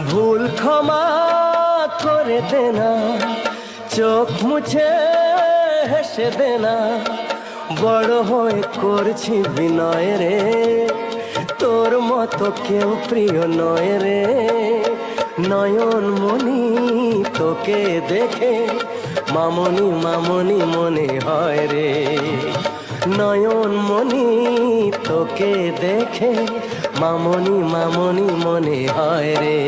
ভুল ক্ষমা করে দে না, চোখ মুছে হেসে দে না, বড় হয়ে করছি বিনয় রে, তোর মতো কেউ প্রিয় নয় রে। নয়ন মনি তোকে দেখে মামনি মামনি মনে হয় রে, নয়ন মনি তোকে দেখে মামনি মামনি মনে হয় রে।